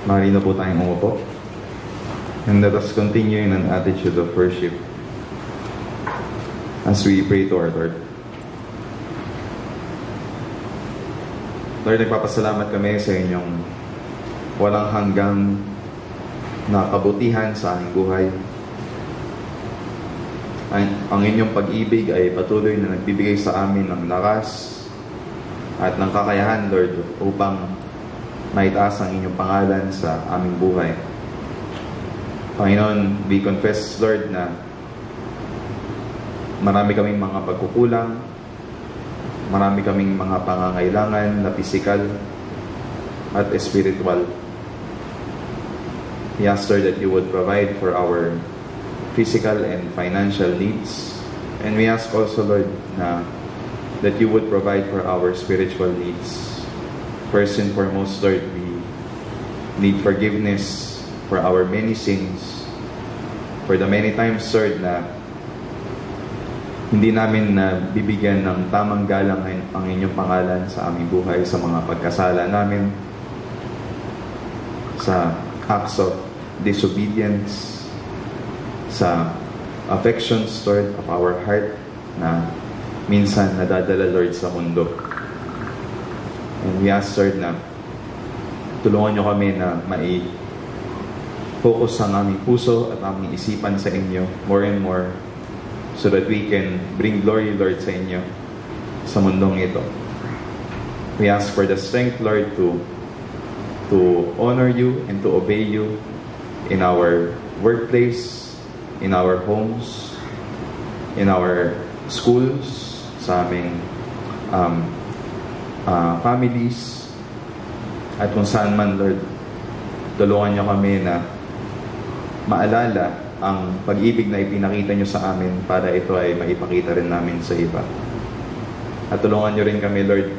Maaari na po tayong umupo. And let us continue in an attitude of worship as we pray to our Lord. Lord, nagpapasalamat kami sa inyong walang hanggang na kabutihan sa aming buhay. Ang inyong pag-ibig ay patuloy na nagbibigay sa amin ng lakas at ng kakayahan, Lord, upang maitaas ang inyong pangalan sa aming buhay. Panginoon, we confess, Lord, na marami kaming mga pagkukulang, marami kaming mga pangangailangan na pisikal at spiritual. We ask, Lord, that you would provide for our physical and financial needs. And we ask also, Lord, that you would provide for our spiritual needs. First and foremost, Lord, we need forgiveness for our many sins. For the many times, Lord, na hindi namin bibigyan ng tamang galang ang inyong pangalan sa aming buhay, sa mga pagkasala namin, sa acts of disobedience, sa affections, Lord, of our heart na minsan nadadala, Lord, sa mundo. And we ask, Lord, na tulungan nyo kami na focus ang aming puso at aming isipan sa inyo more and more so that we can bring glory, Lord, sa inyo sa mundong ito. We ask for the strength, Lord, to honor you and to obey you in our workplace, in our homes, in our schools, sa aming families, at kung saan man, Lord, tulungan nyo kami na maalala ang pag-ibig na ipinakita nyo sa amin para ito ay maipakita rin namin sa iba. At tulungan nyo rin kami, Lord,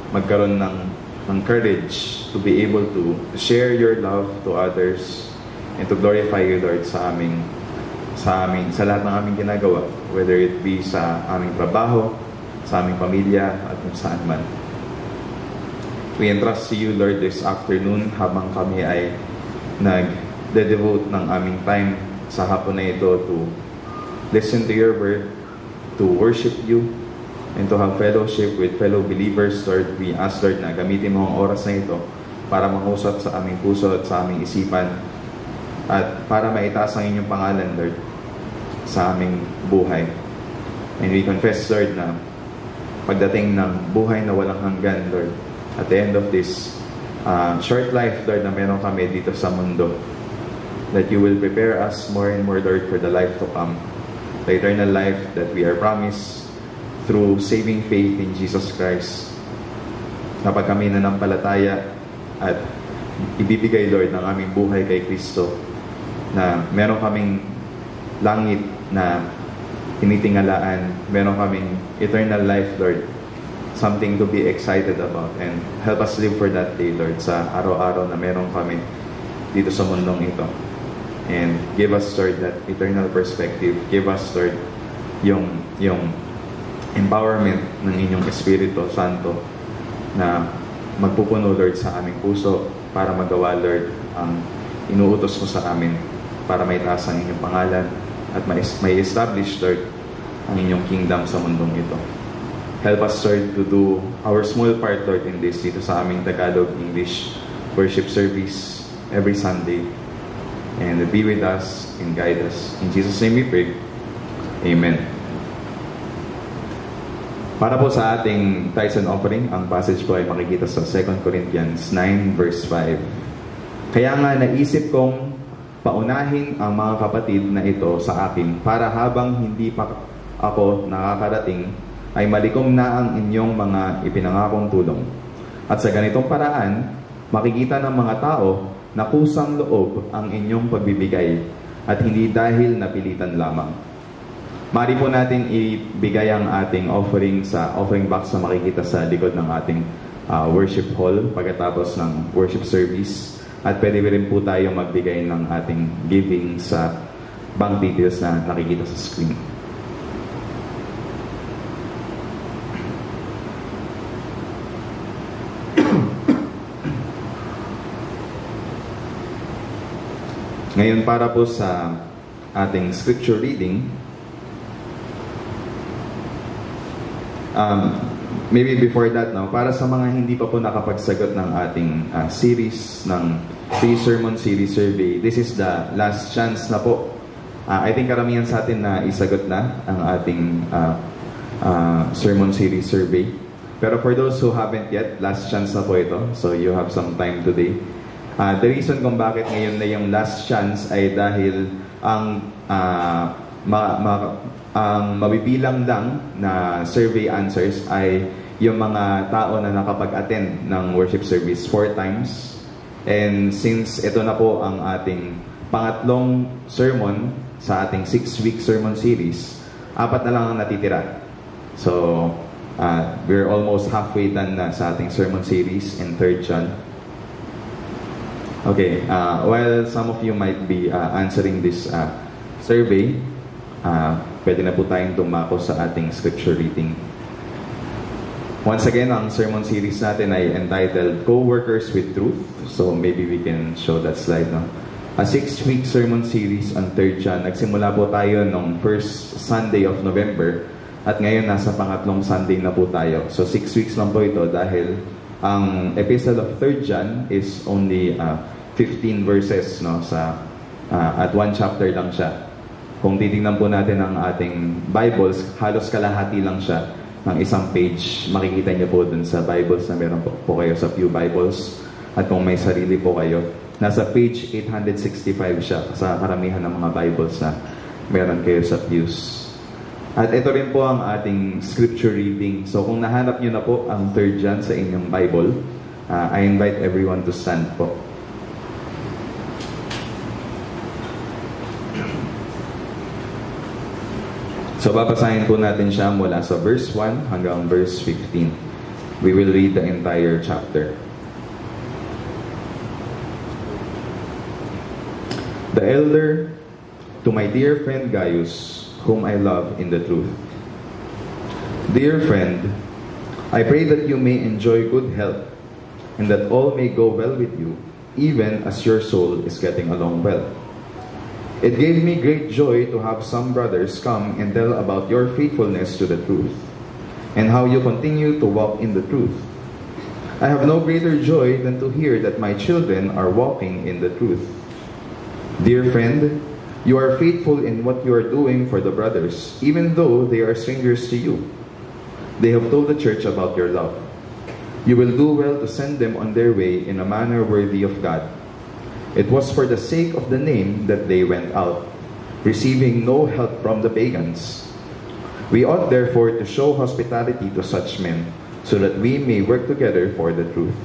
magkaroon ng courage to be able to share your love to others and to glorify you, Lord, sa lahat ng aming ginagawa, whether it be sa aming trabaho, sa aming pamilya, at kung saan man. We entrust to you, Lord, this afternoon habang kami ay nag-devote ng aming time sa hapon na ito to listen to your word, to worship you, and to have fellowship with fellow believers. Lord, we ask, Lord, na gamitin mo ang oras na ito para mangusap sa aming puso at sa aming isipan at para maitaas ang inyong pangalan, Lord, sa aming buhay. And we confess, Lord, na pagdating ng buhay na walang hanggan, Lord, at the end of this short life, Lord, na meron kami dito sa mundo, that you will prepare us more and more, Lord, for the life to come, the eternal life that we are promised through saving faith in Jesus Christ. Kapag kami nanampalataya at ibibigay, Lord, ng aming buhay kay Kristo, na meron kaming langit na tinitingalaan, meron kaming eternal life, Lord, something to be excited about, and help us live for that day, Lord, sa araw-araw na meron kami dito sa mundong ito. And give us, Lord, that eternal perspective. Give us, Lord, yung empowerment ng inyong Espiritu Santo na magpupuno, Lord, sa aming puso para magawa, Lord, ang inuutos mo sa amin para maitaas ang inyong pangalan at may establish, Lord, ang inyong kingdom sa mundong ito. Help us, Lord, to do our small part, Lord, in this, dito sa aming Tagalog-English worship service every Sunday. And be with us and guide us. In Jesus' name we pray. Amen. Para po sa ating tithes and offering, ang passage po ay makikita sa 2 Corinthians 9 verse 5. Kaya nga naisip kong paunahin ang mga kapatid na ito sa akin para habang hindi pa ako nakakarating, ay malikom na ang inyong mga ipinangakong tulong. At sa ganitong paraan, makikita ng mga tao na kusang loob ang inyong pagbibigay at hindi dahil napilitan lamang. Mari po natin ibigay ang ating offering sa offering box na makikita sa likod ng ating worship hall pagkatapos ng worship service. At pwede rin po tayo magbigay ng ating giving sa bank details na nakikita sa screen. Ngayon, para po sa ating scripture reading, maybe before that, no, para sa mga hindi pa po nakapagsagot ng ating series, ng free sermon series survey, this is the last chance na po. I think karamihan sa atin na isagot na ang ating sermon series survey. Pero for those who haven't yet, last chance na po ito. So you have some time today. The reason kung bakit ngayon na yung last chance ay dahil ang mabibilang lang na survey answers ay yung mga tao na nakapag-attend ng worship service 4 times. And since ito na po ang ating pangatlong sermon sa ating 6-week sermon series, 4 na lang ang natitira. So, we're almost halfway done na sa ating sermon series in 3rd John. Okay, while some of you might be answering this survey, pwede na po tayong tumako sa ating scripture reading. Once again, ang sermon series natin ay entitled Co-Workers with Truth. So maybe we can show that slide, no? A 6-week sermon series on 3rd John. Nagsimula po tayo nung first Sunday of November at ngayon nasa pangatlong Sunday na po tayo. So 6 weeks lang po ito dahil ang epistle of 3rd John is only 15 verses, no, at 1 chapter lang siya. Kung titingnan po natin ang ating Bibles, halos kalahati lang siya ng isang page. Makikita niyo po dun sa Bibles na meron po kayo sa Pew Bibles. At kung may sarili po kayo, nasa page 865 siya sa karamihan ng mga Bibles na meron kayo sa pews. At ito rin po ang ating scripture reading. So kung nahanap niyo na po ang 3rd John sa inyong Bible, I invite everyone to stand po. So babasahin po natin siya mula sa verse 1 hanggang verse 15. We will read the entire chapter. The elder, to my dear friend Gaius, whom I love in the truth. Dear friend, I pray that you may enjoy good health, and that all may go well with you, even as your soul is getting along well. It gave me great joy to have some brothers come and tell about your faithfulness to the truth, and how you continue to walk in the truth. I have no greater joy than to hear that my children are walking in the truth. Dear friend, you are faithful in what you are doing for the brothers, even though they are strangers to you. They have told the church about your love. You will do well to send them on their way in a manner worthy of God. It was for the sake of the name that they went out, receiving no help from the pagans. We ought therefore to show hospitality to such men, so that we may work together for the truth.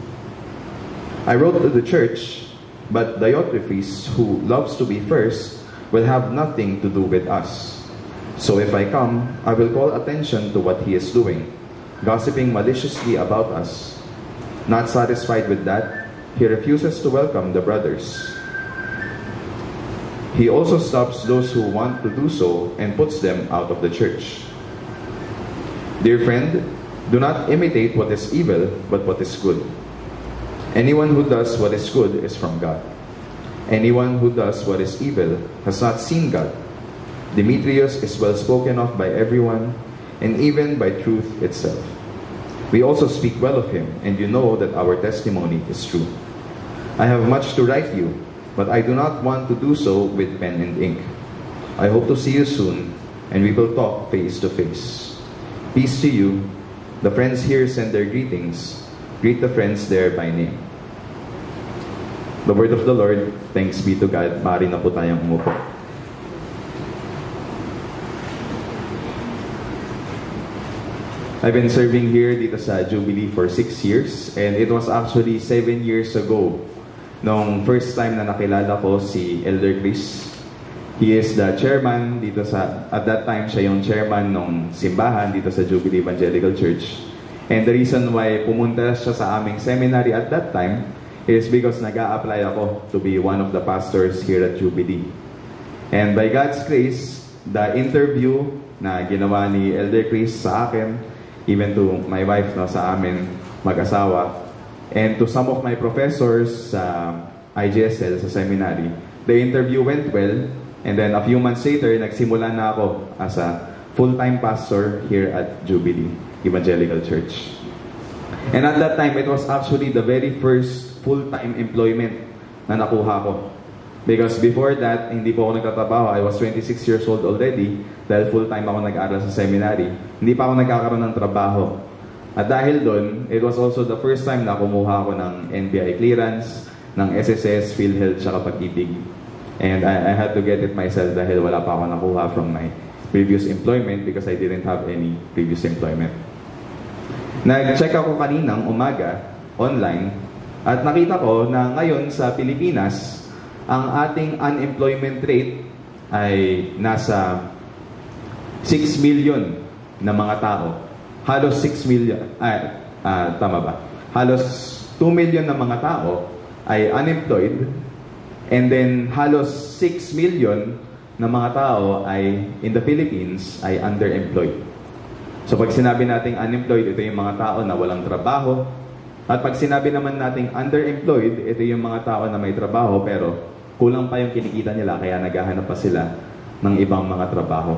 I wrote to the church, but Diotrephes, who loves to be first, will have nothing to do with us. So if I come, I will call attention to what he is doing, gossiping maliciously about us. Not satisfied with that, he refuses to welcome the brothers. He also stops those who want to do so and puts them out of the church. Dear friend, do not imitate what is evil, but what is good. Anyone who does what is good is from God. Anyone who does what is evil has not seen God. Demetrius is well spoken of by everyone, and even by truth itself. We also speak well of him, and you know that our testimony is true. I have much to write you, but I do not want to do so with pen and ink. I hope to see you soon, and we will talk face to face. Peace to you. The friends here send their greetings. Greet the friends there by name. The word of the Lord. Thanks be to God. Maaari na po tayong umupo. I've been serving here dito sa Jubilee for 6 years, and it was actually 7 years ago nung first time na nakilala ko si Elder Chris. He is the chairman dito at that time siya yung chairman ng simbahan dito sa Jubilee Evangelical Church. And the reason why pumunta siya sa aming seminary at that time is because nag-a-apply ako to be one of the pastors here at Jubilee. And by God's grace, the interview na ginawa ni Elder Chris sa akin, even to my wife, no, sa amin mag-asawa, and to some of my professors sa IGSL sa seminary. The interview went well, and then a few months later, nagsimula na ako as a full-time pastor here at Jubilee Evangelical Church. And at that time, it was actually the very first full-time employment na nakuha ko. Because before that, hindi po ako nagtatrabaho. I was 26 years old already dahil full-time ako nag-aaral sa seminary. Hindi pa ako nagkakaroon ng trabaho. At dahil doon, it was also the first time na kumuha ako ng NBI clearance, ng SSS, PhilHealth, tsaka Pag-ibig. And I had to get it myself dahil wala pa ako nakuha from my previous employment because I didn't have any previous employment. Nag-check ako kaninang umaga, online, at nakita ko na ngayon sa Pilipinas, ang ating unemployment rate ay nasa 6 million na mga tao. Halos 6 million, tama ba? Halos 2 million na mga tao ay unemployed, and then halos 6 million na mga tao ay in the Philippines ay underemployed. So pag sinabi nating unemployed, ito yung mga tao na walang trabaho. At pag sinabi naman nating underemployed, ito yung mga tao na may trabaho pero kulang pa yung kinikita nila kaya naghahanap pa sila ng ibang mga trabaho.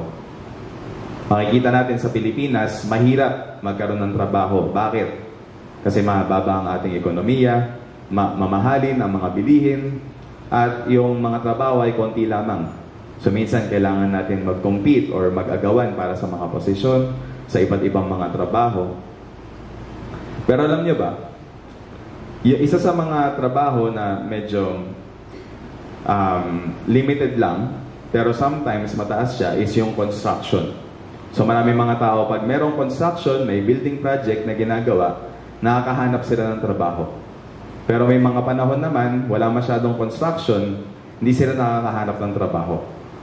Makikita natin sa Pilipinas, mahirap magkaroon ng trabaho. Bakit? Kasi mababa ang ating ekonomiya, mamahalin ang mga bilihin, at yung mga trabaho ay konti lamang. So minsan kailangan natin mag-compete or mag-agawan para sa mga posisyon sa iba't ibang mga trabaho. Pero alam nyo ba, isa sa mga trabaho na medyo limited lang, pero sometimes mataas siya, is yung construction. So maraming mga tao, pag merong construction, may building project na ginagawa, nakakahanap sila ng trabaho. Pero may mga panahon naman, wala masyadong construction, hindi sila nakakahanap ng trabaho.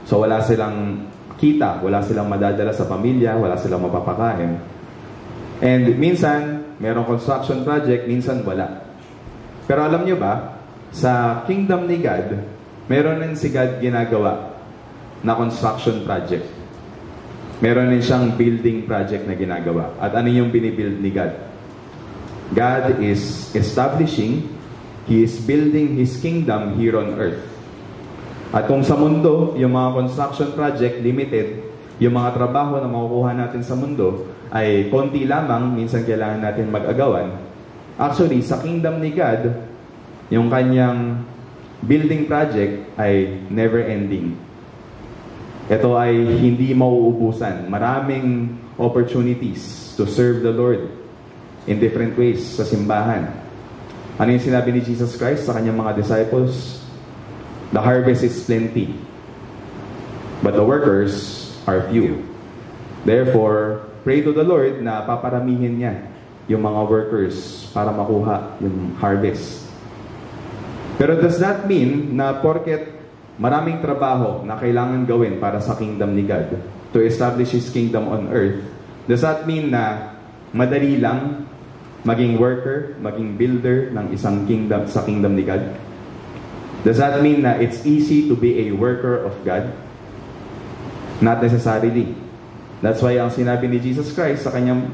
So wala silang kita, wala silang madadala sa pamilya, wala silang mapapakain. And minsan, merong construction project, minsan wala. Pero alam nyo ba, sa kingdom ni God, meron din si God ginagawa na construction project. Meron din siyang building project na ginagawa. At ano yung binibuild ni God? God is establishing, He is building His kingdom here on earth. At kung sa mundo, yung mga construction project, limited, yung mga trabaho na makukuha natin sa mundo ay konti lamang, minsan kailangan natin mag-agawan. Actually, sa kingdom ni God, yung kanyang building project ay never-ending. Ito ay hindi mauubusan. Maraming opportunities to serve the Lord in different ways sa simbahan. Ano yung sinabi ni Jesus Christ sa kanyang mga disciples? The harvest is plenty, but the workers are few. Therefore, pray to the Lord na paparamihin niya yung mga workers para makuha yung harvest. Pero does that mean na porket maraming trabaho na kailangan gawin para sa kingdom ni God, to establish His kingdom on earth, does that mean na madali lang maging worker, maging builder ng isang kingdom sa kingdom ni God? Does that mean na it's easy to be a worker of God? Not necessarily. That's why ang sinabi ni Jesus Christ sa kanyang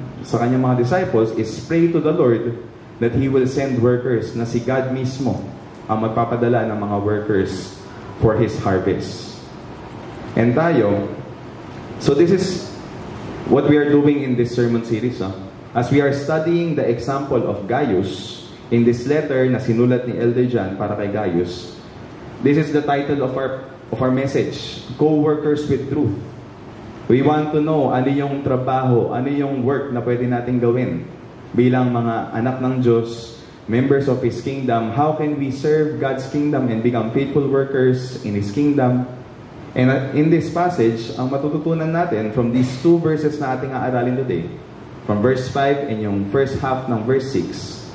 mga disciples is pray to the Lord that He will send workers, na si God mismo ang magpapadala ng mga workers for His harvest. And tayo, so this is what we are doing in this sermon series. As we are studying the example of Gaius, in this letter na sinulat ni Elder John para kay Gaius, this is the title of our message, Co-workers with Truth. We want to know ano yung trabaho, ano yung work na pwede natin gawin bilang mga anak ng Diyos, members of His kingdom. How can we serve God's kingdom and become faithful workers in His kingdom? And in this passage, ang matututunan natin from these two verses na ating aaralin today, from verse 5 and yung first half ng verse 6,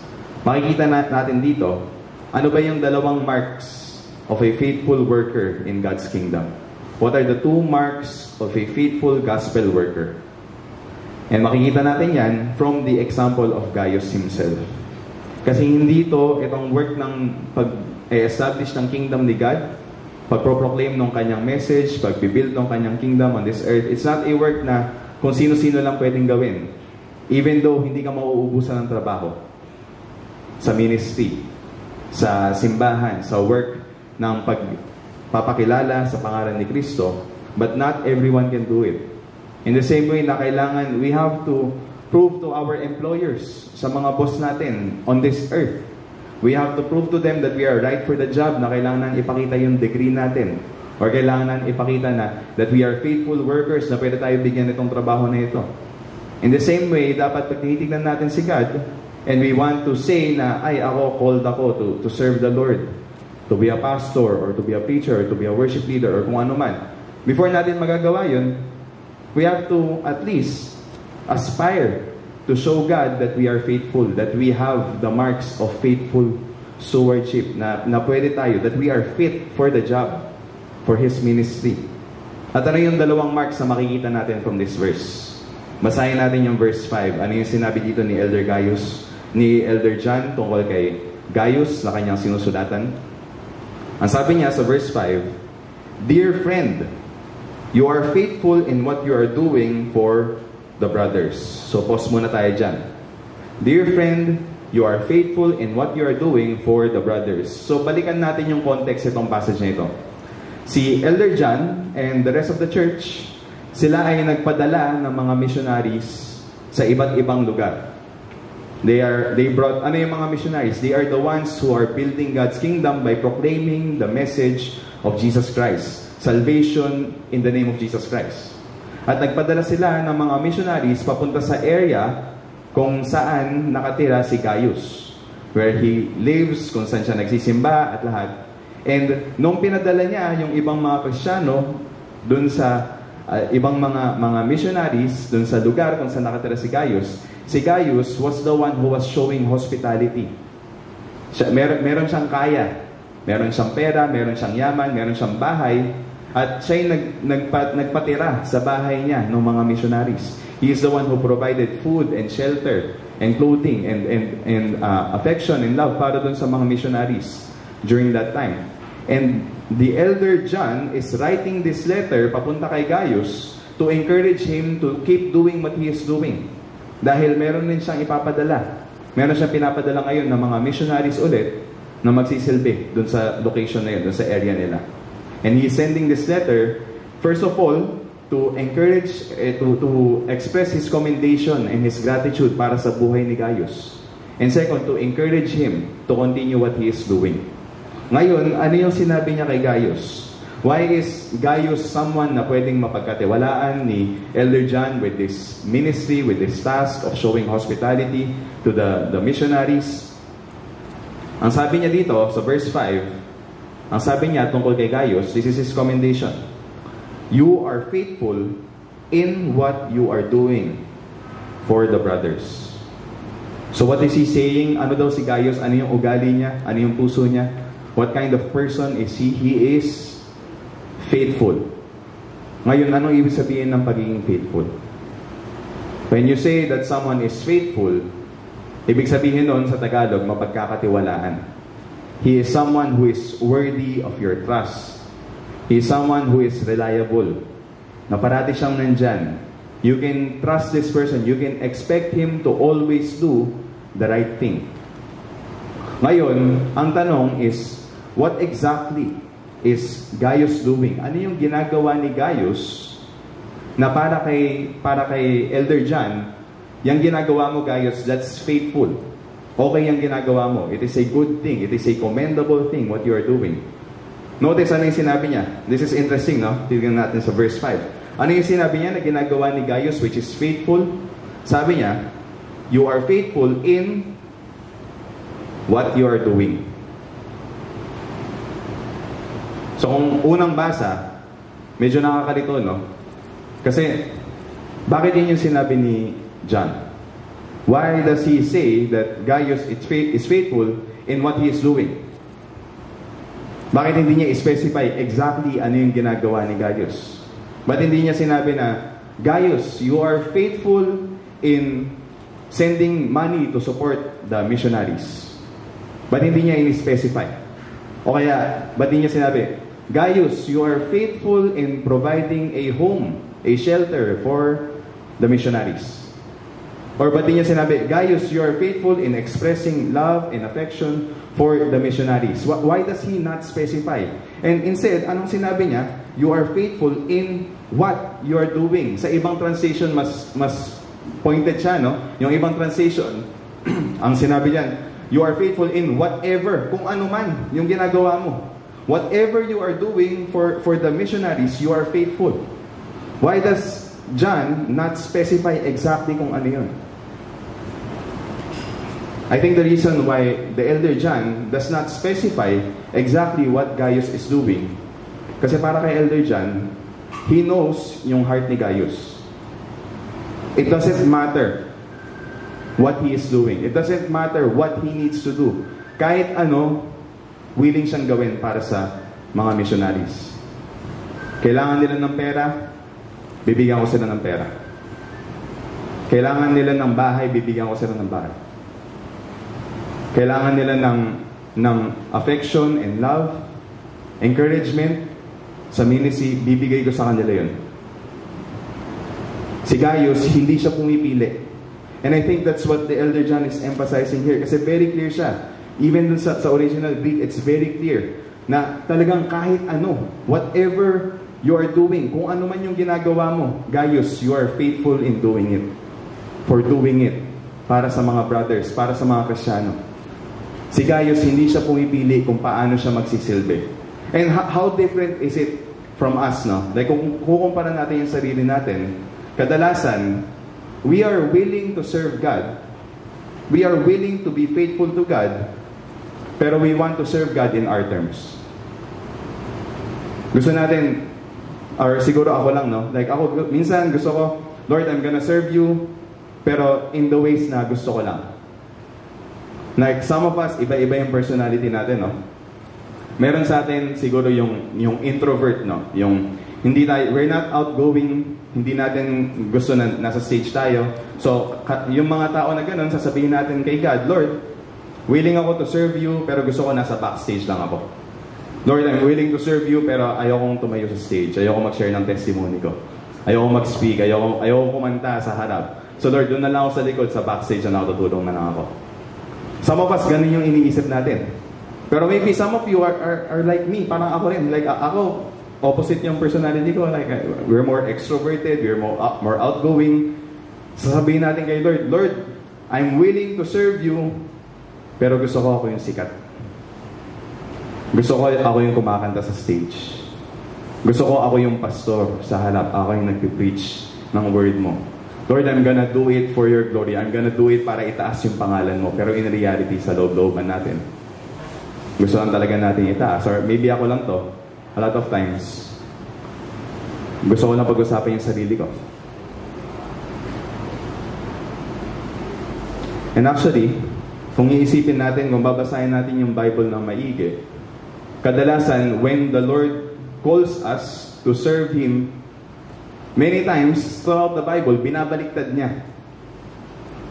makikita natin dito, ano ba yung dalawang marks of a faithful worker in God's kingdom? What are the two marks of a faithful gospel worker? And makikita natin yan from the example of Gaius himself. Kasi hindi itong work ng pag-establish ng kingdom ni God, pag-proclaim ng kanyang message, pag-build ng kanyang kingdom on this earth, it's not a work na kung sino-sino lang pwedeng gawin. Even though hindi ka mauubusan ng trabaho sa ministry. sa simbahan, sa work ng pagpapakilala sa pangalan ni Kristo, but not everyone can do it. In the same way na kailangan, we have to prove to our employers, sa mga boss natin on this earth, we have to prove to them that we are right for the job, na kailangan ipakita yung degree natin, or kailangan ipakita na that we are faithful workers, na pwede tayo bigyan itong trabaho na ito. In the same way, dapat pag tinitignan natin si God, and we want to say na, ay, called ako to serve the Lord, to be a pastor, or to be a preacher, or to be a worship leader, or kung ano man. Before natin magagawa yun, we have to at least aspire to show God that we are faithful, that we have the marks of faithful stewardship, na pwede tayo, that we are fit for the job, for His ministry. At ano yung dalawang marks na makikita natin from this verse? Basahin natin yung verse 5. Ano yung sinabi dito ni Elder John tungkol kay Gaius na kanyang sinusulatan? Ang sabi niya sa verse 5, "Dear friend, you are faithful in what you are doing for the brothers." So, pause muna tayo dyan. Dear friend, you are faithful in what you are doing for the brothers. So, balikan natin yung context itong passage na ito. Si Elder John and the rest of the church, sila ay nagpadala ng mga missionaries sa iba't ibang lugar. They brought, ano yung mga missionaries? They are the ones who are building God's kingdom by proclaiming the message of Jesus Christ. Salvation in the name of Jesus Christ. At nagpadala sila ng mga missionaries papunta sa area kung saan nakatira si Gaius, where he lives, kung saan siya nagsisimba at lahat. And nung pinadala niya yung ibang mga Kristiyano dun sa ibang mga missionaries dun sa lugar kung saan nakatira si Gaius was the one who was showing hospitality. Meron siyang kaya, meron siyang pera, meron siyang yaman, meron siyang bahay, at siya'y nagpatira sa bahay niya ng mga missionaries. He is the one who provided food and shelter and clothing and affection and love para dun sa mga missionaries during that time. And the Elder John is writing this letter papunta kay Gaius to encourage him to keep doing what he is doing. Dahil meron din siyang ipapadala. Meron siyang pinapadala ngayon ng mga missionaries ulit na magsisilbi dun sa location na yun, dun sa area nila. And he is sending this letter, first of all, to encourage, to express his commendation and his gratitude para sa buhay ni Gaius. And second, to encourage him to continue what he is doing. Ngayon, ano yung sinabi niya kay Gaius? Why is Gaius someone na pwedeng mapagkatiwalaan ni Elder John with this ministry, with this task of showing hospitality to the missionaries? Ang sabi niya dito, sa verse 5, ang sabi niya tungkol kay Gaius, this is his commendation. You are faithful in what you are doing for the brothers. So what is he saying? Ano daw si Gaius? Ano yung ugali niya? Ano yung puso niya? What kind of person is he? He is faithful. Ngayon, anong ibig sabihin ng pagiging faithful? When you say that someone is faithful, ibig sabihin nun sa Tagalog, mapagkakatiwalaan. He is someone who is worthy of your trust. He is someone who is reliable. Na parati siyang nandyan. You can trust this person. You can expect him to always do the right thing. Ngayon, ang tanong is, what exactly is Gaius doing? Ano yung ginagawa ni Gaius na para kay Elder John, yung ginagawa mo, Gaius, that's faithful. Okay yung ginagawa mo. It is a good thing. It is a commendable thing what you are doing. Notice ano yung sinabi niya. This is interesting, no? Tignan natin sa verse 5. Ano yung sinabi niya na ginagawa ni Gaius, which is faithful? Sabi niya, you are faithful in what you are doing. So kung unang basa, medyo nakakalito, no? Kasi, bakit yun yung sinabi ni John? Why does he say that Gaius is faithful in what he is doing? Bakit hindi niya specify exactly ano yung ginagawa ni Gaius? Ba't hindi niya sinabi na, Gaius, you are faithful in sending money to support the missionaries? Ba't hindi niya in-specify? O kaya, ba't hindi niya sinabi, Gaius, you are faithful in providing a home, a shelter for the missionaries? Or ba't di niya sinabi, Gaius, you are faithful in expressing love and affection for the missionaries? Why does he not specify? And instead, anong sinabi niya? You are faithful in what you are doing. Sa ibang translation, mas pointed siya, no? Yung ibang translation, ang sinabi diyan, you are faithful in whatever, kung ano man yung ginagawa mo. Whatever you are doing for the missionaries, you are faithful. Why does John not specify exactly kung ano yun? I think the reason why the Elder John does not specify exactly what Gaius is doing, kasi para kay Elder John, he knows yung heart ni Gaius. It doesn't matter what he is doing. It doesn't matter what he needs to do. Kahit ano, willing siyang gawin para sa mga missionaries. Kailangan nila ng pera, bibigyan ko sila ng pera. Kailangan nila ng bahay, bibigyan ko sila ng bahay. Kailangan nila ng affection and love, encouragement sa ministry, bibigay ko sa kanila yun. Si Gaius, hindi siya pumipili. And I think that's what the Elder John is emphasizing here. Kasi very clear siya. Even dun sa original Greek, it's very clear na talagang kahit ano, whatever you are doing, kung ano man yung ginagawa mo, Gaius, you are faithful in doing it. For doing it. Para sa mga brothers, para sa mga Kristiyano. Si Gaius, hindi siya pumipili kung paano siya magsisilbi. And how different is it from us, no? Like, kung kukumpara natin yung sarili natin, kadalasan, we are willing to serve God. We are willing to be faithful to God, pero we want to serve God in our terms. Gusto natin, or siguro ako lang, no? Like, ako, minsan gusto ko, Lord, I'm gonna serve you, pero in the ways na gusto ko lang. Like, some of us, iba-iba yung personality natin, no? Meron sa atin, siguro yung introvert, no? Yung, hindi tayo, we're not outgoing, hindi natin gusto na nasa stage tayo. So, yung mga tao na ganun, sasabihin natin kay God, Lord, willing ako to serve you, pero gusto ko nasa backstage lang ako. Lord, I'm willing to serve you, pero ayokong tumayo sa stage. Ayokong mag-share ng testimony ko. Ayokong mag-speak. Ayokong kumanta sa harap. So, Lord, doon na lang ako sa likod, sa backstage na nakatutulong na lang ako. Some of us, ganun yung iniisip natin. Pero maybe some of you are like me. Parang ako rin. Like, ako, opposite yung personality ko. Like, we're more extroverted, we're more outgoing. Sasabihin natin kay Lord, Lord, I'm willing to serve you, pero gusto ko ako yung sikat. Gusto ko ako yung kumakanta sa stage. Gusto ko ako yung pastor sa halap. Ako yung nagpipreach ng word mo. Lord, I'm gonna do it for your glory. I'm gonna do it para itaas yung pangalan mo. Pero in reality, sa loob-looban natin, gusto lang talaga natin itaas. Or maybe ako lang to. A lot of times, gusto ko lang pag-usapan yung sarili ko. And actually, kung iisipin natin, kung babasahin natin yung Bible ng maigi, kadalasan, when the Lord calls us to serve Him, many times, throughout the Bible, binabaliktad niya.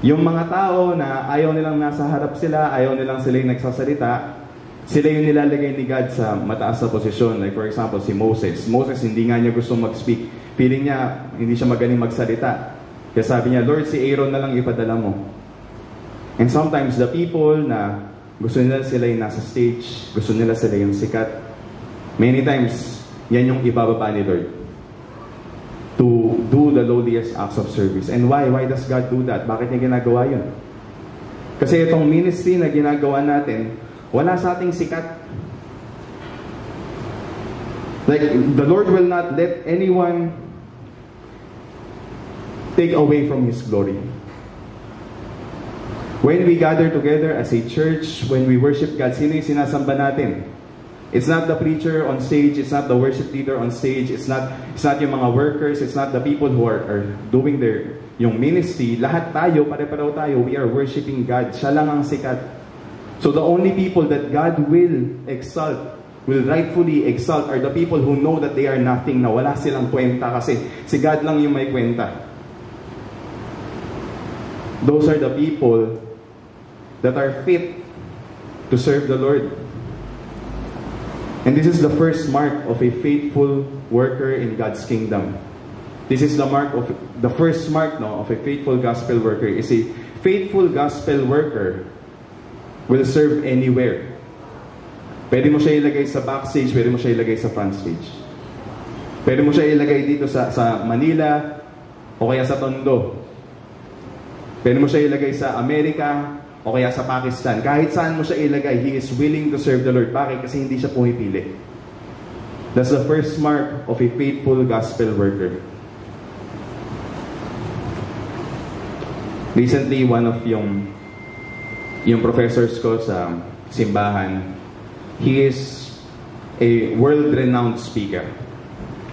Yung mga tao na ayaw nilang nasa harap sila, ayaw nilang sila yung nagsasalita, sila yung nilalagay ni God sa mataas na posisyon. Like for example, si Moses. Moses, hindi nga niya gusto mag-speak. Feeling niya, hindi siya magaling magsalita. Kaya sabi niya, Lord, si Aaron na lang ipadala mo. And sometimes, the people na gusto nila sila yung nasa stage, gusto nila sila yung sikat, many times, yan yung ibababa ni Lord. To do the lowliest acts of service. And why? Why does God do that? Bakit niya ginagawa yun? Kasi itong ministry na ginagawa natin, wala sa ating sikat. Like, the Lord will not let anyone take away from His glory. When we gather together as a church, when we worship God, sino yung sinasamba natin? It's not the preacher on stage, it's not the worship leader on stage, it's not yung mga workers, it's not the people who are doing yung ministry. Lahat tayo, pare-pareho tayo, we are worshiping God. Siya lang ang sikat. So the only people that God will exalt, will rightfully exalt, are the people who know that they are nothing, na wala silang kwenta kasi si God lang yung may kwenta. Those are the people that are fit to serve the Lord. And this is the first mark of a faithful worker in God's kingdom. This is the first mark of a faithful gospel worker. Is a faithful gospel worker will serve anywhere. Pwede mo siya ilagay sa backstage, pwede mo siya ilagay sa frontstage. Pwede mo siya ilagay dito sa Manila o kaya sa Tondo. Pwede mo siya ilagay sa Amerika o kaya sa Pakistan. Kahit saan mo siya ilagay, He is willing to serve the Lord. Bakit? Kasi hindi siya pumipili. That's the first mark of a faithful gospel worker. Recently, one of yung professors ko sa simbahan, he is a world-renowned speaker.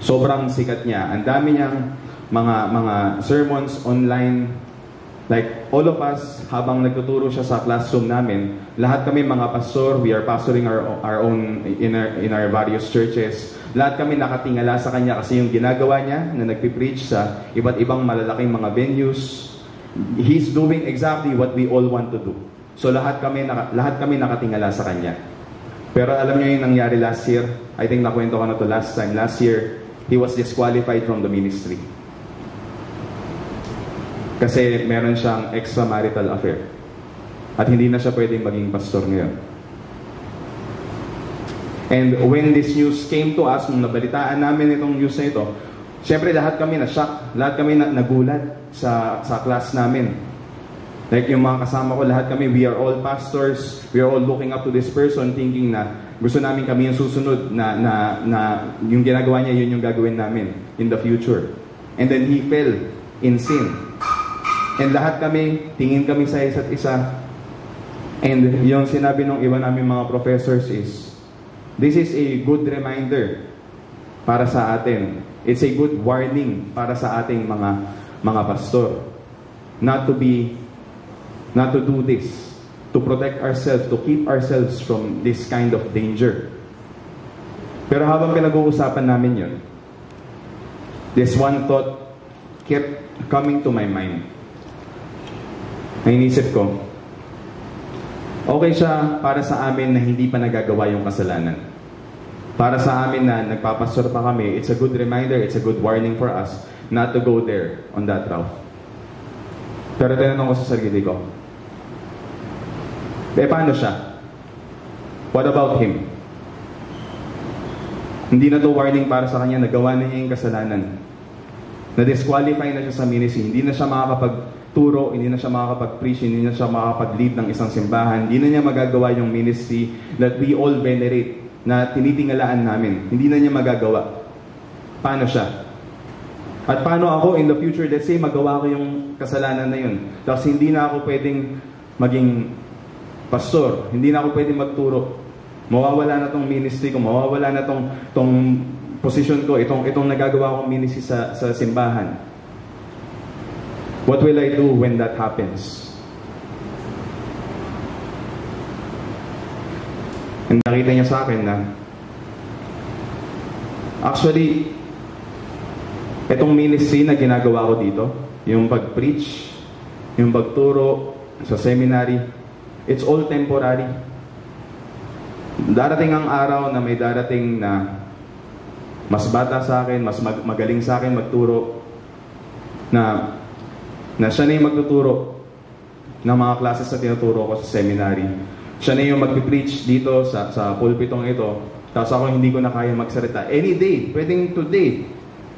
Sobrang sikat niya. Ang dami niyang mga sermons online. Like, all of us, habang nagtuturo siya sa classroom namin, lahat kami mga pastor, we are pastoring our own in our various churches. Lahat kami nakatingala sa kanya kasi yung ginagawa niya na nagpipreach sa iba't ibang malalaking mga venues, he's doing exactly what we all want to do. So lahat kami nakatingala sa kanya. Pero alam niyo yung nangyari last year? I think nakwento ko na to last time. Last year, he was disqualified from the ministry. Kasi meron siyang extramarital affair. At hindi na siya pwedeng maging pastor ngayon. And when this news came to us, nung nabalitaan namin itong news na ito, syempre lahat kami na-shock. Lahat kami nagulat sa class namin. Like yung mga kasama ko, lahat kami, we are all pastors. We are all looking up to this person thinking na gusto namin kami yung susunod na yung ginagawa niya, yun yung gagawin namin in the future. And then he fell in sin. And lahat kami, tingin kami sa isa't isa. And yung sinabi ng iba namin mga professors is, this is a good reminder para sa atin. It's a good warning para sa ating mga pastor. Not to do this. To protect ourselves, to keep ourselves from this kind of danger. Pero habang pinag-uusapan namin yun, this one thought kept coming to my mind. Nainisip ko, okay siya para sa amin na hindi pa nagagawa yung kasalanan. Para sa amin na nagpapastor pa kami, it's a good reminder, it's a good warning for us not to go there on that route. Pero tinanong ko sa sarili ko, paano siya? What about him? Hindi na to warning para sa kanya, nagawa na niya yung kasalanan. Na-disqualify na siya sa ministry, hindi na siya makakapagturo, hindi na siya makakapag-preach, hindi na siya makakapag-lead ng isang simbahan, hindi na niya magagawa yung ministry that we all venerate, na tinitingalaan namin. Hindi na niya magagawa. Paano siya? At paano ako in the future, let's say magawa ko yung kasalanan na yun, tapos hindi na ako pwedeng maging pastor, hindi na ako pwedeng magturo, mawawala na tong ministry ko, mawawala na tong position ko, itong nagagawa kong ministry sa simbahan. What will I do when that happens? And nakita niya sa akin na actually itong ministry na ginagawa ko dito, yung pag-preach, yung pagturo sa seminary, it's all temporary. Darating ang araw na may darating na mas bata sa akin, mas magaling sa akin magturo, na siya na yung magtuturo ng mga classes na tinuturo ko sa seminary. Siya na yung mag-preach dito sa pulpitong ito, tapos ako hindi ko na kaya magsalita. Any day, pwedeng today,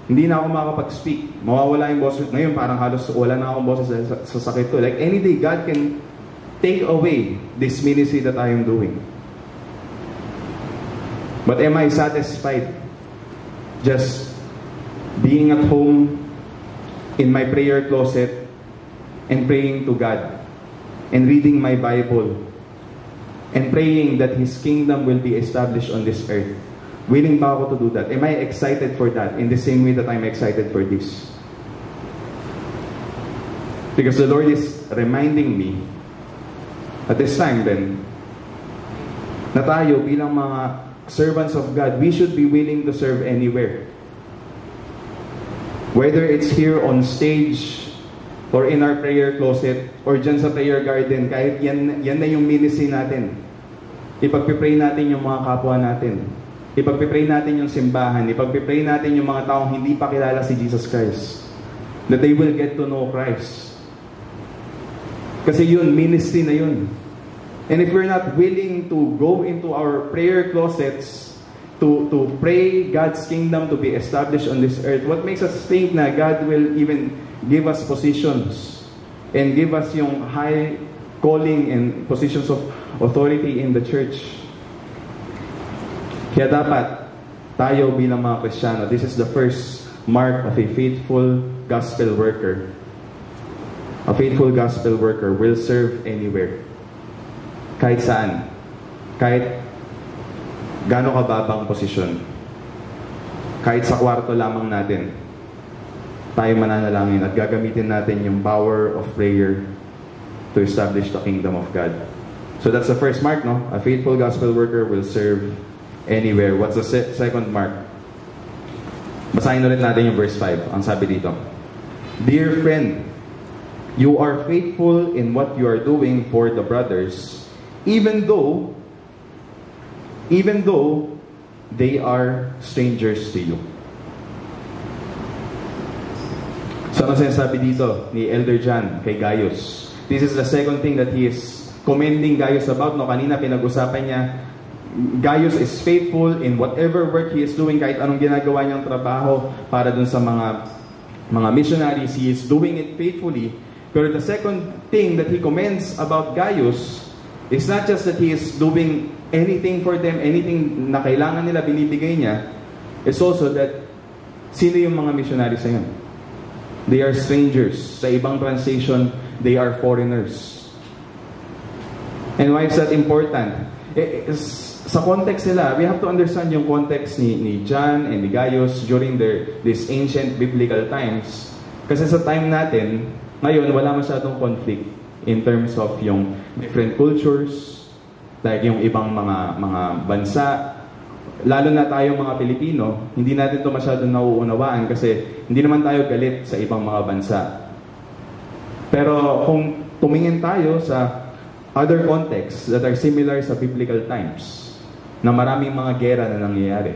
hindi na ako makakapag-speak. Mawawala yung boses. Ngayon parang halos wala na akong boses sa sakit ko. Like any day, God can take away this ministry that I am doing. But am I satisfied just being at home in my prayer closet and praying to God and reading my Bible and praying that His kingdom will be established on this earth? Willing ba ako to do that? Am I excited for that in the same way that I'm excited for this? Because the Lord is reminding me at this time then na tayo bilang mga servants of God, we should be willing to serve anywhere. Whether it's here on stage or in our prayer closet or dyan sa prayer garden, kahit yan na yung ministry natin. Ipagpipray natin yung mga kapwa natin. Ipagpipray natin yung simbahan. Ipagpipray natin yung mga taong hindi pa kilala si Jesus Christ. That they will get to know Christ. Kasi yun, ministry na yun. And if we're not willing to go into our prayer closets to pray God's kingdom to be established on this earth, what makes us think na God will even give us positions and give us yung high calling and positions of authority in the church? Kaya dapat tayo bilang mga Kristiyano, this is the first mark of a faithful gospel worker. A faithful gospel worker will serve anywhere. Kahit saan. Kahit gaano kababang posisyon. Kahit sa kwarto lamang natin, tayo mananalangin at gagamitin natin yung power of prayer to establish the kingdom of God. So that's the first mark, no? A faithful gospel worker will serve anywhere. What's the second mark? Basahin ulit natin yung verse 5. Ang sabi dito, Dear friend, you are faithful in what you are doing for the brothers, even though they are strangers to you. So ano sinasabi dito ni Elder John kay Gaius? This is the second thing that he is commending Gaius about. No, kanina pinag-usapan niya, Gaius is faithful in whatever work he is doing, kahit anong ginagawa niyang trabaho para dun sa mga missionaries, he is doing it faithfully. Pero the second thing that he commends about Gaius is not just that he is doing anything for them, anything na kailangan nila, binibigay niya. It's also that, sino yung mga missionaries na yun? They are strangers. Sa ibang translation, they are foreigners. And why is that important? Sa context nila, we have to understand yung context ni John and ni Gaius during these ancient biblical times. Kasi sa time natin, ngayon, wala masyadong conflict in terms of yung different cultures, like yung ibang mga bansa. Lalo na tayong mga Pilipino, hindi natin ito masyadong nauunawaan kasi hindi naman tayo galit sa ibang mga bansa. Pero kung tumingin tayo sa other contexts that are similar sa biblical times, na maraming mga gera na nangyayari.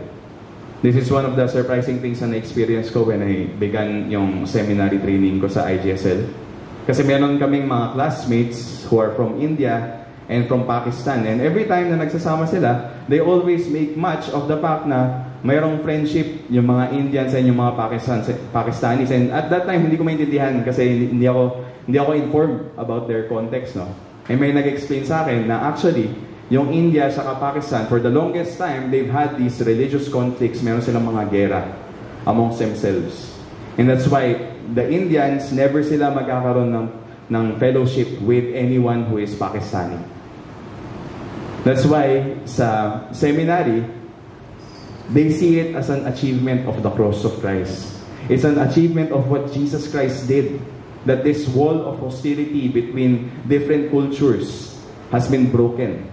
This is one of the surprising things na na-experience ko when I began yung seminary training ko sa IGSL. Kasi meron kaming mga classmates who are from India and from Pakistan. And every time na nagsasama sila, they always make much of the fact na mayroong friendship yung mga Indians and yung mga Pakistanis. And at that time, hindi ko maintindihan kasi hindi ako informed about their context, no? And may nag-explain sa akin na actually, yung India sa Pakistan, for the longest time, they've had these religious conflicts. Meron silang mga gera amongst themselves. And that's why the Indians, never sila magkakaroon ng fellowship with anyone who is Pakistani. That's why sa seminary, they see it as an achievement of the cross of Christ. It's an achievement of what Jesus Christ did. That this wall of hostility between different cultures has been broken.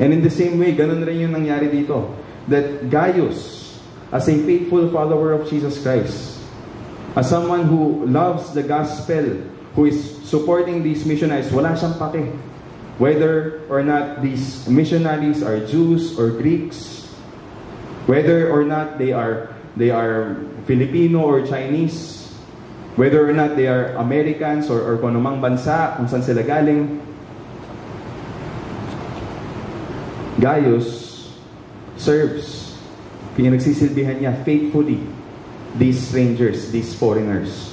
And in the same way, ganun rin yung nangyari dito. That Gaius, as a faithful follower of Jesus Christ, as someone who loves the gospel, who is supporting these missionaries, wala siyang pake. Whether or not these missionaries are Jews or Greeks, whether or not they are Filipino or Chinese, whether or not they are Americans or kung anumang bansa, kung saan sila galing, Gaius serves, pinagsisilbihan niya faithfully these strangers, these foreigners.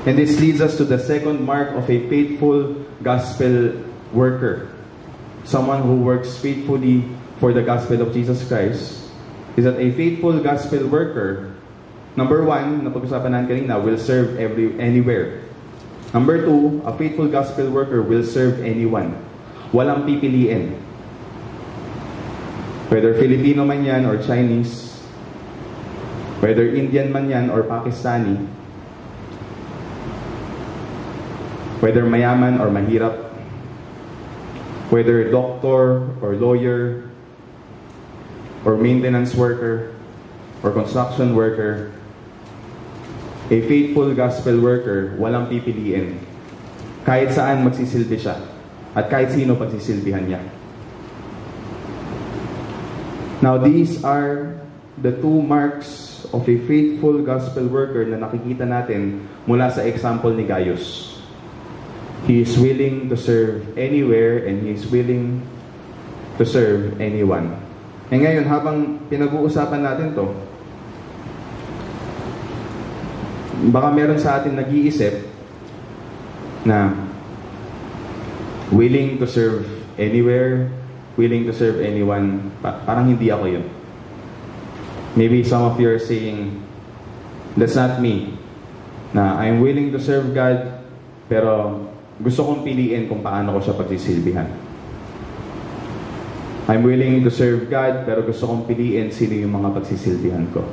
And this leads us to the second mark of a faithful gospel worker. Someone who works faithfully for the gospel of Jesus Christ is that a faithful gospel worker, number one, napag-usapan natin kanina, will serve anywhere. Number two, a faithful gospel worker will serve anyone. Walang pipiliin. Whether Filipino man yan or Chinese, whether Indian man yan or Pakistani, whether mayaman or mahirap, whether doctor or lawyer, or maintenance worker, or construction worker, a faithful gospel worker, walang pipiliin. Kahit saan magsisilbi siya, at kahit sino pagsisilbihan niya. Now, these are the two marks of a faithful gospel worker na nakikita natin mula sa example ni Gaius. He is willing to serve anywhere and He is willing to serve anyone. E ngayon, habang pinag-uusapan natin to, baka meron sa atin nag-iisip na willing to serve anywhere, willing to serve anyone, parang hindi ako yun. Maybe some of you are saying, that's not me. Na I'm willing to serve God, pero gusto kong piliin kung paano ko siya pagsisilbihan. I'm willing to serve God, pero gusto kong piliin sino yung mga pagsisilbihan ko.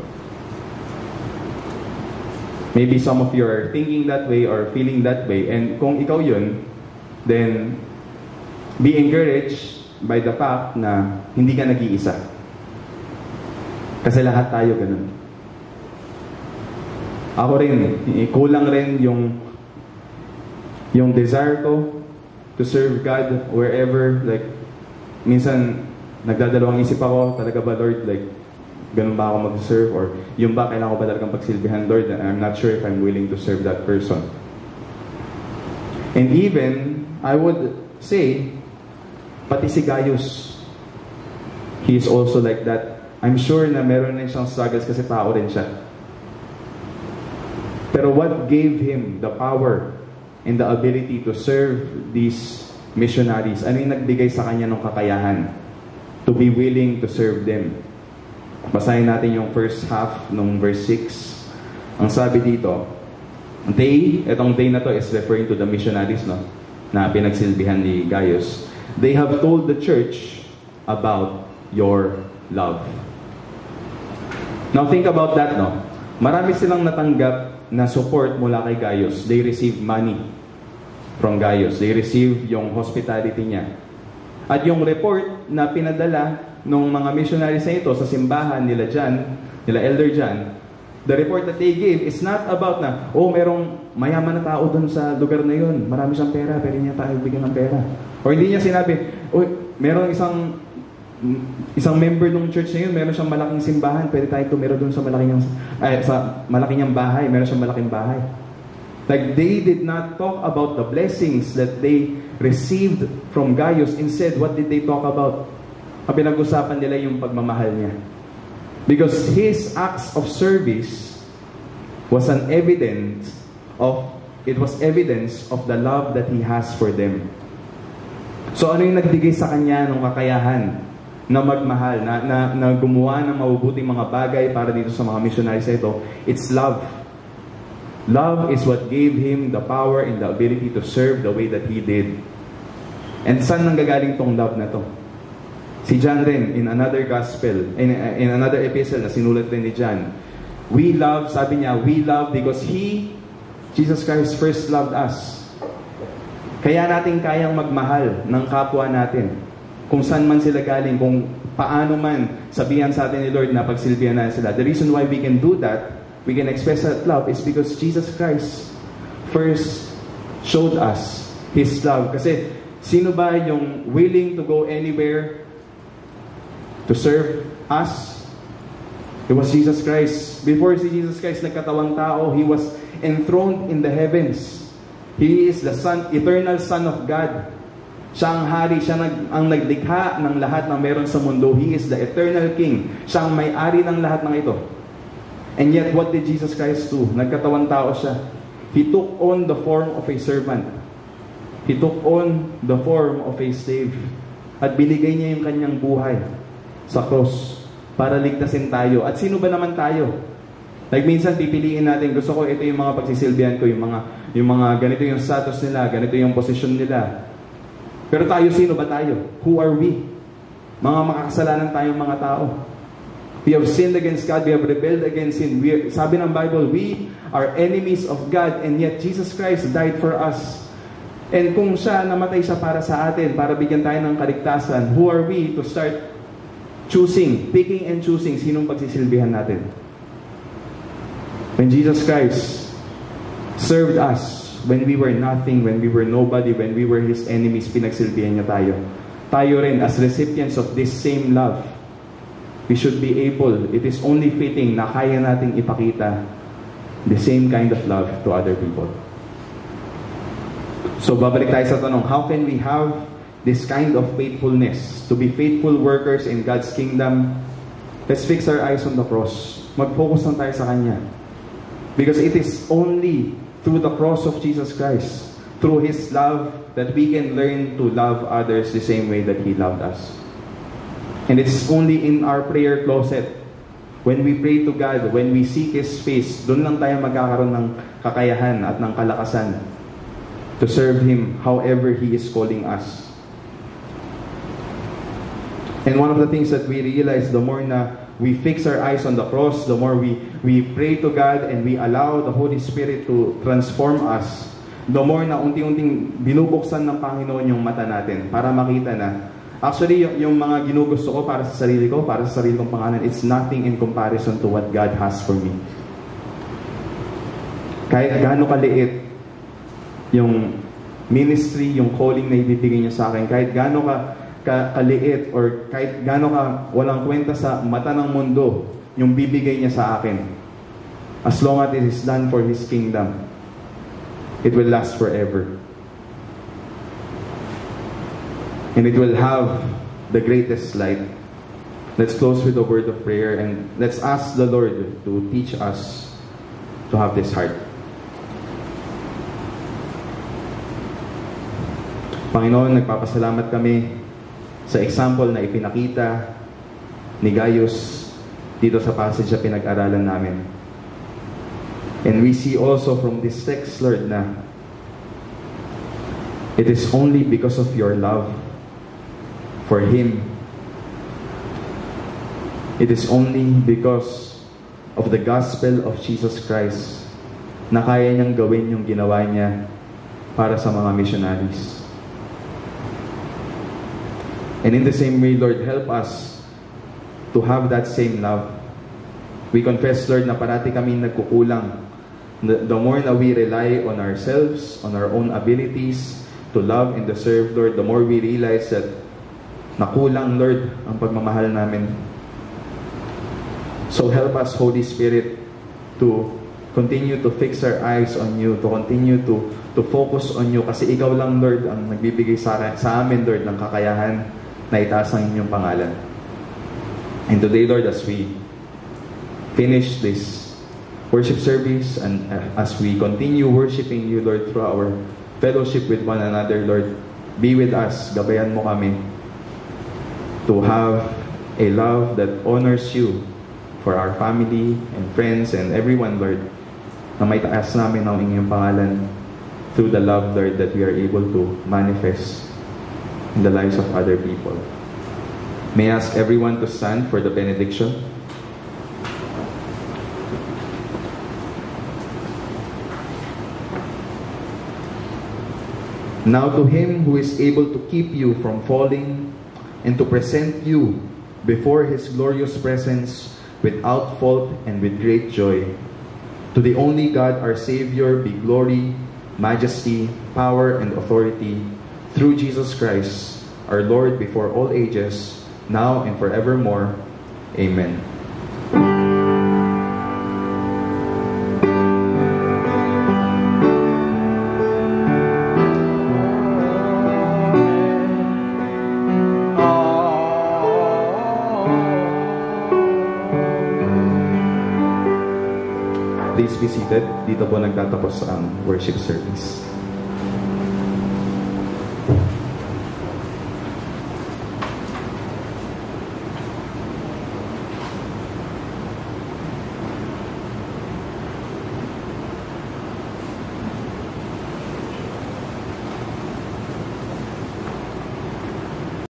Maybe some of you are thinking that way or feeling that way, and kung ikaw yun, then be encouraged by the fact na hindi ka nag-iisa. Kasi lahat tayo ganun. Ako rin, kulang rin yung desire ko to serve God wherever, like, minsan, nagdadalawang isip ako, talaga ba Lord, like, ganun ba ako mag-serve? Or yung ba, kailangan ko ba talagang pagsilbihan, Lord? And I'm not sure if I'm willing to serve that person. And even, I would say, pati si Gaius, he is also like that. I'm sure na meron rin siyang struggles kasi tao rin siya. Pero what gave him the power and the ability to serve these missionaries? Ano yung nagbigay sa kanya ng kakayahan to be willing to serve them? Basahin natin yung first half ng verse 6. Ang sabi dito, itong day na to is referring to the missionaries, no, na pinagsilbihan ni Gaius. They have told the church about your love. Now think about that, no? Marami silang natanggap na support mula kay Gaius. They received money from Gaius. They received yung hospitality niya. At yung report na pinadala ng mga missionaries na ito sa simbahan nila Elder John, the report that they gave is not about na, merong mayaman na tao dun sa lugar na yun. Marami siyang pera, pero hindi niya tayo bigyan ng pera. O hindi niya sinabi, merong isang member ng church na yun, meron siyang malaking simbahan, pwede tayo tumira dun sa malaking niyang bahay, meron siyang malaking bahay. Like, they did not talk about the blessings that they received from Gaius. Instead, what did they talk about? Ang pinag-usapan nila yung pagmamahal niya. Because his acts of service was evidence of the love that he has for them. So ano yung nagbigay sa kanya ng kakayahan na magmahal, na gumawa ng mabubuting mga bagay para dito sa mga missionaries na ito? It's love. Love is what gave him the power and the ability to serve the way that he did. And saan nanggagaling tong love na to? Si John rin, in another gospel, in another epistle na sinulat rin ni John, we love, sabi niya, we love because Jesus Christ first loved us. Kaya natin kayang magmahal ng kapwa natin. Kung saan man sila galing, kung paano man sabihan sa atin ni Lord na pagsilbihan na sila. The reason why we can do that, we can express that love is because Jesus Christ first showed us His love. Kasi sino ba yung willing to go anywhere to serve us? It was Jesus Christ. Before si Jesus Christ nagkatawang tao, He was enthroned in the heavens. He is the eternal Son of God. Siya ang hari, siya ang naglikha ng lahat ng meron sa mundo. He is the eternal King. Siya ang may-ari ng lahat ng ito. And yet, what did Jesus Christ do? Nagkatawang tao siya. He took on the form of a servant. He took on the form of a slave. At binigay niya yung kanyang buhay sa cross para ligtasin tayo. At sino ba naman tayo? Like minsan pipiliin natin, gusto ko ito yung mga pagsisilbihan ko, yung mga ganito yung status nila, ganito yung position nila. Pero tayo, sino ba tayo? Who are we? Mga makakasalanan tayong mga tao. We have sinned against God. We have rebelled against Him. Sabi ng Bible, we are enemies of God, and yet Jesus Christ died for us. And kung siya, namatay siya para sa atin, para bigyan tayo ng kaligtasan, who are we to start picking and choosing sinong pagsisilbihan natin? When Jesus Christ served us, when we were nothing, when we were nobody, when we were His enemies, pinagsilbihan niya tayo. Tayo rin, as recipients of this same love, we should be able, it is only fitting na kaya nating ipakita the same kind of love to other people. So babalik tayo sa tanong, how can we have this kind of faithfulness? To be faithful workers in God's kingdom, let's fix our eyes on the cross. Mag-focus lang tayo sa Kanya. Because it is only through the cross of Jesus Christ, through His love, that we can learn to love others the same way that He loved us. And it's only in our prayer closet, when we pray to God, when we seek His face, doon lang tayo magkakaroon ng kakayahan at ng kalakasan to serve Him however He is calling us. And one of the things that we realize, the more na we fix our eyes on the cross, the more we pray to God and we allow the Holy Spirit to transform us, the more na unti-unting binubuksan ng Panginoon yung mata natin para makita na, actually, yung mga ginugusto ko para sa sarili ko, para sa sarili kong pangalan, it's nothing in comparison to what God has for me. Kahit gaano kaliit yung ministry, yung calling na ibibigay niya sa akin, kahit gaano kaliit or kahit gaano ka walang kwenta sa mata ng mundo yung bibigay niya sa akin, as long as it is done for His kingdom, it will last forever. And it will have the greatest light. Let's close with a word of prayer and let's ask the Lord to teach us to have this heart. Panginoon, nagpapasalamat kami sa example na ipinakita ni Gaius dito sa passage na pinag-aralan namin. And we see also from this text, Lord, na it is only because of your love for Him. It is only because of the gospel of Jesus Christ na kaya niyang gawin yung ginawa niya para sa mga missionaries. And in the same way, Lord, help us to have that same love. We confess, Lord, na parati kami nagkukulang. The more na we rely on ourselves, on our own abilities to love and to serve, Lord, the more we realize that nakulang, Lord, ang pagmamahal namin. So help us, Holy Spirit, to continue to fix our eyes on You, to continue to focus on You, kasi Ikaw lang, Lord, ang nagbibigay sa amin, Lord, ng kakayahan na itaas ang Inyong pangalan. And today, Lord, as we finish this worship service and as we continue worshiping You, Lord, through our fellowship with one another, Lord, be with us, gabayan mo kami to have a love that honors You for our family and friends and everyone, Lord, na may taas namin ang Inyong pangalan through the love, Lord, that we are able to manifest in the lives of other people. May I ask everyone to stand for the benediction. Now to Him who is able to keep you from falling and to present you before His glorious presence without fault and with great joy, to the only God our Savior be glory, majesty, power, and authority through Jesus Christ, our Lord, before all ages, now and forevermore. Amen. Please be seated. Dito po nagtatapos ang worship service.